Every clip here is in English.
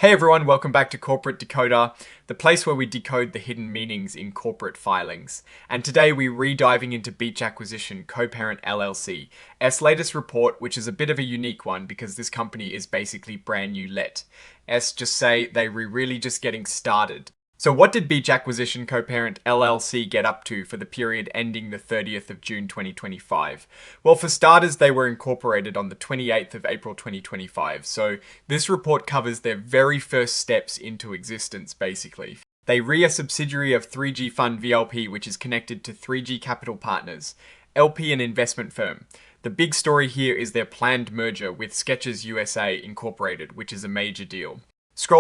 Hey everyone, welcome back to Corporate Decoder, the place where we decode the hidden meanings in corporate filings. And today we're re-diving into Beach Acquisition Co-Parent LLC's latest report, which is a bit of a unique one because this company is basically brand new let. Just say they were really just getting started. So what did Beach Acquisition Co-Parent LLC get up to for the period ending the 30th of June 2025? Well, for starters, they were incorporated on the 28th of April 2025. So this report covers their very first steps into existence, basically. They re a subsidiary of 3G Fund VLP, which is connected to 3G Capital Partners, LP, an investment firm. The big story here is their planned merger with Skechers USA Incorporated, which is a major deal.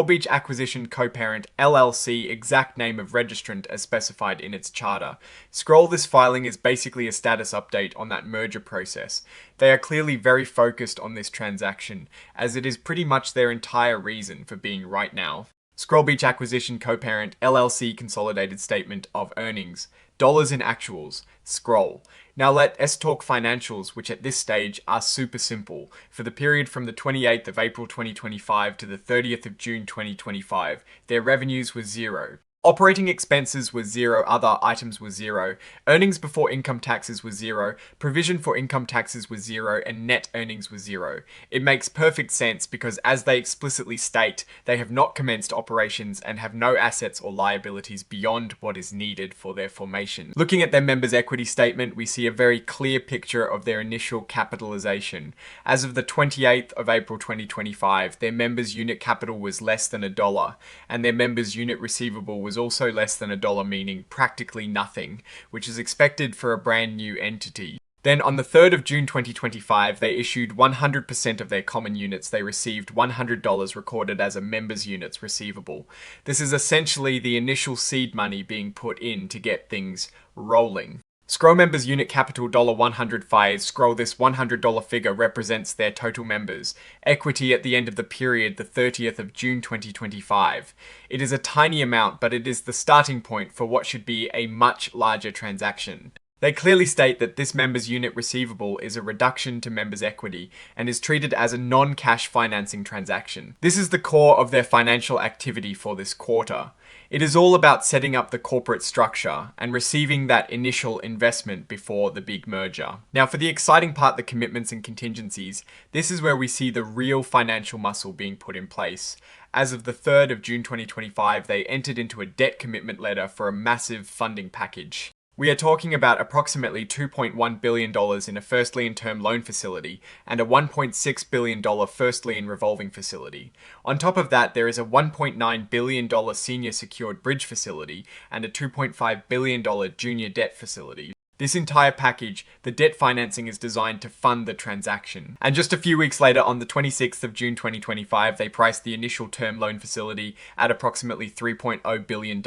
Beach Acquisition Co-Parent LLC, exact name of registrant as specified in its charter. This filing is basically a status update on that merger process. They are clearly very focused on this transaction, as it is pretty much their entire reason for being right now. Beach Acquisition Co-Parent LLC Consolidated Statement of Earnings. Dollars in actuals. Now let's talk financials, which at this stage are super simple. For the period from the 28th of April 2025 to the 30th of June 2025, their revenues were zero. Operating expenses were zero, other items were zero, earnings before income taxes were zero, provision for income taxes was zero, and net earnings was zero. It makes perfect sense because, as they explicitly state, they have not commenced operations and have no assets or liabilities beyond what is needed for their formation. Looking at their members' equity statement, we see a very clear picture of their initial capitalization. As of the 28th of April 2025, their members' unit capital was less than $1, and their members' unit receivable was also less than $1, meaning practically nothing, which is expected for a brand new entity. Then on the 3rd of June 2025, they issued 100% of their common units. They received $100 recorded as a members' units receivable. This is essentially the initial seed money being put in to get things rolling. Members unit capital $105. This $100 figure represents their total members. Equity at the end of the period, the 30th of June 2025. It is a tiny amount, but it is the starting point for what should be a much larger transaction. They clearly state that this members unit receivable is a reduction to members' equity and is treated as a non-cash financing transaction. This is the core of their financial activity for this quarter. It is all about setting up the corporate structure and receiving that initial investment before the big merger. Now, for the exciting part, the commitments and contingencies, this is where we see the real financial muscle being put in place. As of the 3rd of June 2025, they entered into a debt commitment letter for a massive funding package. We are talking about approximately $2.1 billion in a first lien term loan facility and a $1.6 billion first lien revolving facility. On top of that, there is a $1.9 billion senior secured bridge facility and a $2.5 billion junior debt facility. This entire package, the debt financing, is designed to fund the transaction. And just a few weeks later, on the 26th of June 2025, they priced the initial term loan facility at approximately $3.0 billion.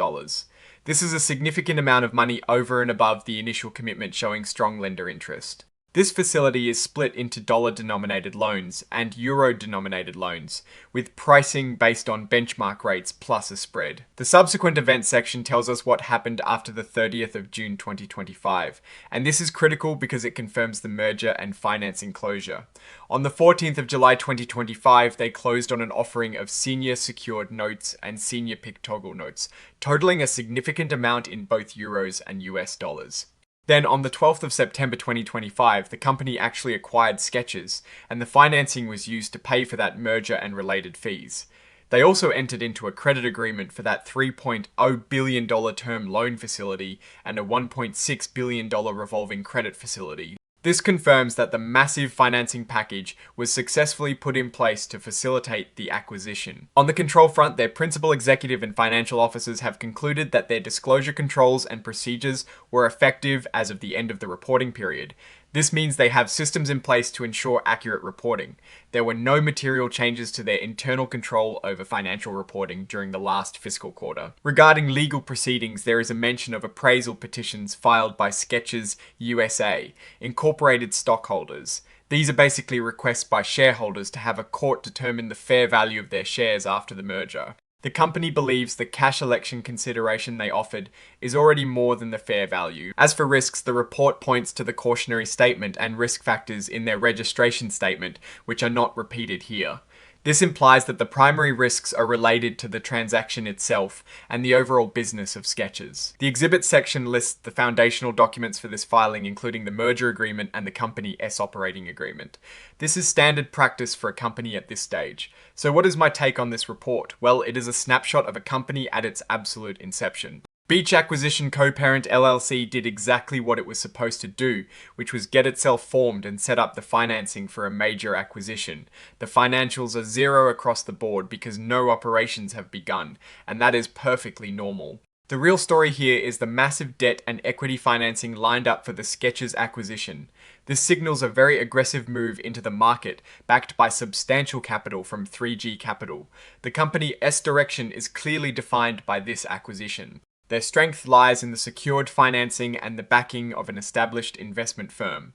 This is a significant amount of money over and above the initial commitment, showing strong lender interest. This facility is split into dollar-denominated loans and euro-denominated loans, with pricing based on benchmark rates plus a spread. The subsequent events section tells us what happened after the 30th of June 2025, and this is critical because it confirms the merger and financing closure. On the 14th of July 2025, they closed on an offering of senior secured notes and senior PIK toggle notes, totaling a significant amount in both euros and US dollars. Then on the 12th of September 2025, the company actually acquired Skechers, and the financing was used to pay for that merger and related fees. They also entered into a credit agreement for that $3.0 billion term loan facility and a $1.6 billion revolving credit facility. This confirms that the massive financing package was successfully put in place to facilitate the acquisition. On the control front, their principal executive and financial officers have concluded that their disclosure controls and procedures were effective as of the end of the reporting period. This means they have systems in place to ensure accurate reporting. There were no material changes to their internal control over financial reporting during the last fiscal quarter. Regarding legal proceedings, there is a mention of appraisal petitions filed by Skechers USA, incorporated stockholders. These are basically requests by shareholders to have a court determine the fair value of their shares after the merger. The company believes the cash election consideration they offered is already more than the fair value. As for risks, the report points to the cautionary statement and risk factors in their registration statement, which are not repeated here. This implies that the primary risks are related to the transaction itself and the overall business of Skechers. The exhibit section lists the foundational documents for this filing, including the merger agreement and the Company S operating agreement. This is standard practice for a company at this stage. So what is my take on this report? Well, it is a snapshot of a company at its absolute inception. Beach Acquisition Co-Parent LLC did exactly what it was supposed to do, which was get itself formed and set up the financing for a major acquisition. The financials are zero across the board because no operations have begun, and that is perfectly normal. The real story here is the massive debt and equity financing lined up for the Skechers acquisition. This signals a very aggressive move into the market, backed by substantial capital from 3G Capital. The company S direction is clearly defined by this acquisition. Their strength lies in the secured financing and the backing of an established investment firm.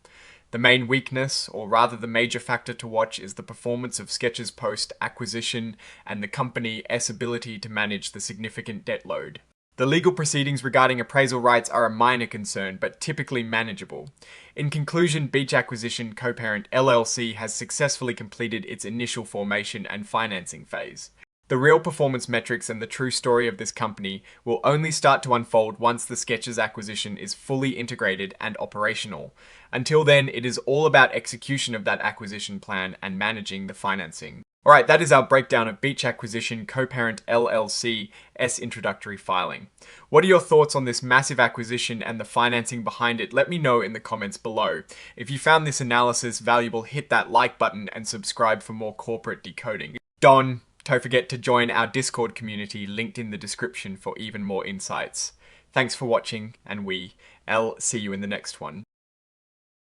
The main weakness, or rather the major factor to watch, is the performance of Skechers post-acquisition and the company S ability to manage the significant debt load. The legal proceedings regarding appraisal rights are a minor concern, but typically manageable. In conclusion, Beach Acquisition Co-Parent LLC has successfully completed its initial formation and financing phase. The real performance metrics and the true story of this company will only start to unfold once the Skechers acquisition is fully integrated and operational. Until then, it is all about execution of that acquisition plan and managing the financing. Alright, that is our breakdown of Beach Acquisition Co-Parent LLC S introductory filing. What are your thoughts on this massive acquisition and the financing behind it? Let me know in the comments below. If you found this analysis valuable, hit that like button and subscribe for more corporate decoding. Don't forget to join our Discord community linked in the description for even more insights. Thanks for watching, and I'll see you in the next one.